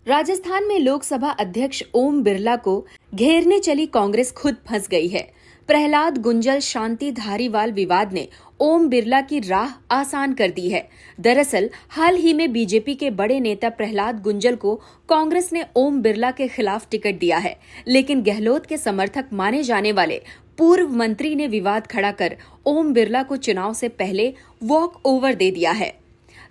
राजस्थान में लोकसभा अध्यक्ष ओम बिरला को घेरने चली कांग्रेस खुद फंस गई है। प्रहलाद गुंजल शांति धारीवाल विवाद ने ओम बिरला की राह आसान कर दी है। दरअसल हाल ही में बीजेपी के बड़े नेता प्रहलाद गुंजल को कांग्रेस ने ओम बिरला के खिलाफ टिकट दिया है, लेकिन गहलोत के समर्थक माने जाने वाले पूर्व मंत्री ने विवाद खड़ा कर ओम बिरला को चुनाव से पहले वॉक ओवर दे दिया है।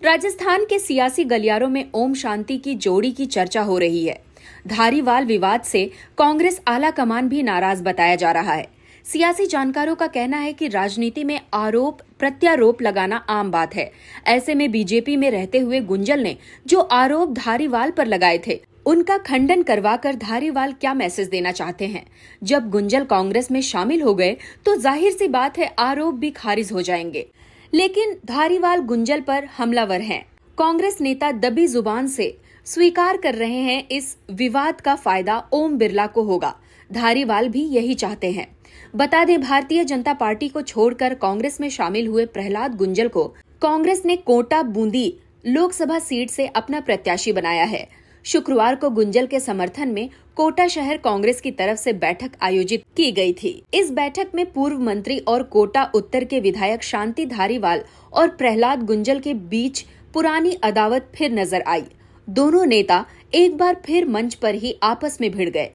राजस्थान के सियासी गलियारों में ओम शांति की जोड़ी की चर्चा हो रही है। धारीवाल विवाद से कांग्रेस आला कमान भी नाराज बताया जा रहा है। सियासी जानकारों का कहना है कि राजनीति में आरोप प्रत्यारोप लगाना आम बात है। ऐसे में बीजेपी में रहते हुए गुंजल ने जो आरोप धारीवाल पर लगाए थे, उनका खंडन करवाकर धारीवाल क्या मैसेज देना चाहते हैं। जब गुंजल कांग्रेस में शामिल हो गए तो जाहिर सी बात है आरोप भी खारिज हो जाएंगे, लेकिन धारीवाल गुंजल पर हमलावर हैं। कांग्रेस नेता दबी जुबान से स्वीकार कर रहे हैं इस विवाद का फायदा ओम बिरला को होगा। धारीवाल भी यही चाहते हैं। बता दें, भारतीय जनता पार्टी को छोड़कर कांग्रेस में शामिल हुए प्रहलाद गुंजल को कांग्रेस ने कोटा बूंदी लोकसभा सीट से अपना प्रत्याशी बनाया है। शुक्रवार को गुंजल के समर्थन में कोटा शहर कांग्रेस की तरफ से बैठक आयोजित की गई थी। इस बैठक में पूर्व मंत्री और कोटा उत्तर के विधायक शांति धारीवाल और प्रहलाद गुंजल के बीच पुरानी अदावत फिर नजर आई। दोनों नेता एक बार फिर मंच पर ही आपस में भिड़ गए।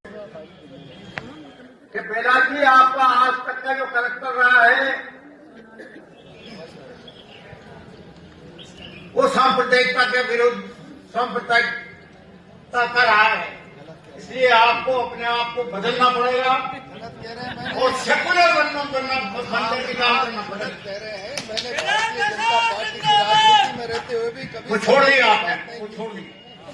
प्रहलाद जी, आपका आज तक का जो करैक्टर रहा है वो सांप्रदायिकता के विरुद्ध सांप्रदायिकता का रहा है, इसलिए आपको अपने आप को बदलना पड़ेगा और सेकुलर बनने की काम करना पड़ेगा। मैंने भारतीय जनता पार्टी की राजनीति में रहते हुए भी कभी वो छोड़ दिया आपने, वो छोड़ दी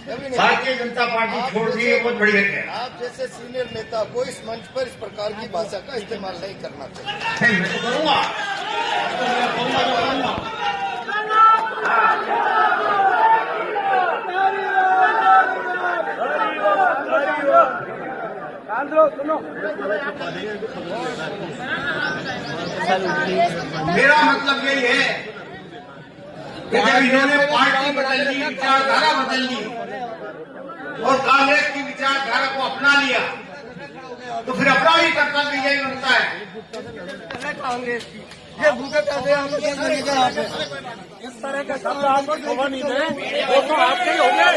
भारतीय जनता पार्टी छोड़ दी है। बहुत बढ़िया है। आप जैसे सीनियर नेता को इस मंच पर इस प्रकार की भाषा का इस्तेमाल नहीं करना चाहिए। मैं तो करूंगा। मेरा मतलब यही है कि जब इन्होंने पार्टी बदल ली, विचारधारा बदल ली और कांग्रेस की विचारधारा को अपना लिया, तो फिर अपना ही कर्तव्य यही बनता है। कांग्रेस की ये भूखे पैसे हम इस तरह का शब्द आपको शोभा नहीं दे, वो तो आपके ही हो गया।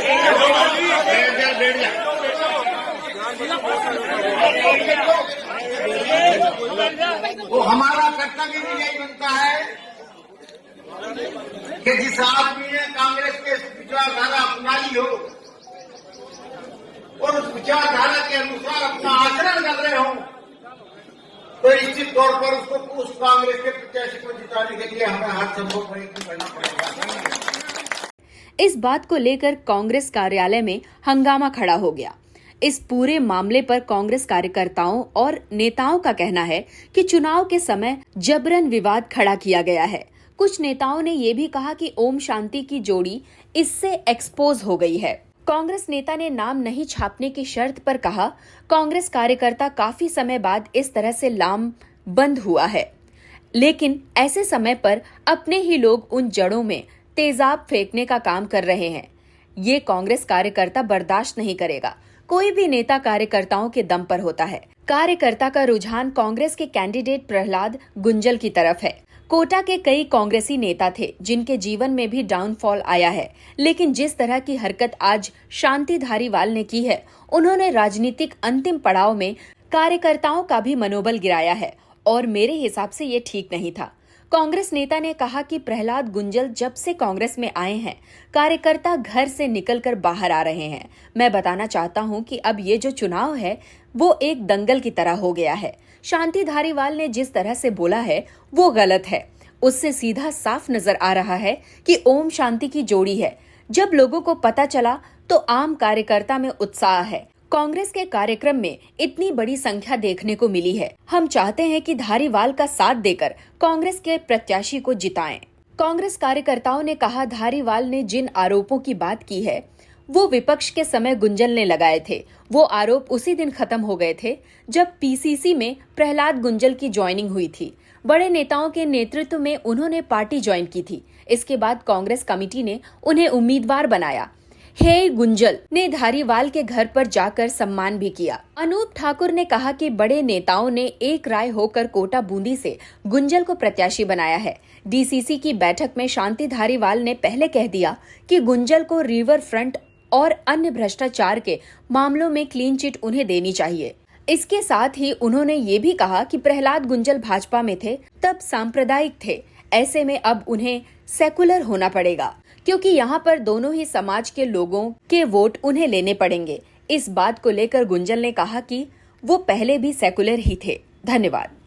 वो हमारा कर्तव्य भी यही बनता है कि जिस आदमी ने कांग्रेस के विचारधारा अपना ली हो और उस विचारधारा के अनुसार अपना आचरण कर रहे हो, तो निश्चित तौर पर उसको उस कांग्रेस के प्रत्याशी को जिताने के लिए हमें हर संभव प्रयत्न करना पड़ेगा। इस बात को लेकर कांग्रेस कार्यालय में हंगामा खड़ा हो गया। इस पूरे मामले पर कांग्रेस कार्यकर्ताओं और नेताओं का कहना है कि चुनाव के समय जबरन विवाद खड़ा किया गया है। कुछ नेताओं ने ये भी कहा कि ओम शांति की जोड़ी इससे एक्सपोज हो गई है। कांग्रेस नेता ने नाम नहीं छापने की शर्त पर कहा, कांग्रेस कार्यकर्ता काफी समय बाद इस तरह से लाम बंद हुआ है, लेकिन ऐसे समय पर अपने ही लोग उन जड़ों में तेजाब फेंकने का काम कर रहे हैं। ये कांग्रेस कार्यकर्ता बर्दाश्त नहीं करेगा। कोई भी नेता कार्यकर्ताओं के दम पर होता है। कार्यकर्ता का रुझान कांग्रेस के कैंडिडेट प्रहलाद गुंजल की तरफ है। कोटा के कई कांग्रेसी नेता थे जिनके जीवन में भी डाउनफॉल आया है, लेकिन जिस तरह की हरकत आज शांति धारीवाल ने की है, उन्होंने राजनीतिक अंतिम पड़ाव में कार्यकर्ताओं का भी मनोबल गिराया है और मेरे हिसाब से ये ठीक नहीं था। कांग्रेस नेता ने कहा कि प्रहलाद गुंजल जब से कांग्रेस में आए हैं, कार्यकर्ता घर से निकलकर बाहर आ रहे हैं। मैं बताना चाहता हूं कि अब ये जो चुनाव है वो एक दंगल की तरह हो गया है। शांति धारीवाल ने जिस तरह से बोला है वो गलत है। उससे सीधा साफ नजर आ रहा है कि ओम शांति की जोड़ी है। जब लोगों को पता चला तो आम कार्यकर्ता में उत्साह है। कांग्रेस के कार्यक्रम में इतनी बड़ी संख्या देखने को मिली है। हम चाहते हैं कि धारीवाल का साथ देकर कांग्रेस के प्रत्याशी को जिताएं। कांग्रेस कार्यकर्ताओं ने कहा, धारीवाल ने जिन आरोपों की बात की है वो विपक्ष के समय गुंजल ने लगाए थे। वो आरोप उसी दिन खत्म हो गए थे जब पीसीसी में प्रहलाद गुंजल की ज्वाइनिंग हुई थी। बड़े नेताओं के नेतृत्व में उन्होंने पार्टी ज्वाइन की थी। इसके बाद कांग्रेस कमेटी ने उन्हें उम्मीदवार बनाया। हे गुंजल ने धारीवाल के घर पर जाकर सम्मान भी किया। अनूप ठाकुर ने कहा कि बड़े नेताओं ने एक राय होकर कोटा बूंदी से गुंजल को प्रत्याशी बनाया है। डीसीसी की बैठक में शांति धारीवाल ने पहले कह दिया कि गुंजल को रिवर फ्रंट और अन्य भ्रष्टाचार के मामलों में क्लीन चिट उन्हें देनी चाहिए। इसके साथ ही उन्होंने ये भी कहा कि प्रहलाद गुंजल भाजपा में थे तब सांप्रदायिक थे, ऐसे में अब उन्हें सेकुलर होना पड़ेगा क्योंकि यहाँ पर दोनों ही समाज के लोगों के वोट उन्हें लेने पड़ेंगे। इस बात को लेकर गुंजल ने कहा कि वो पहले भी सेकुलर ही थे। धन्यवाद।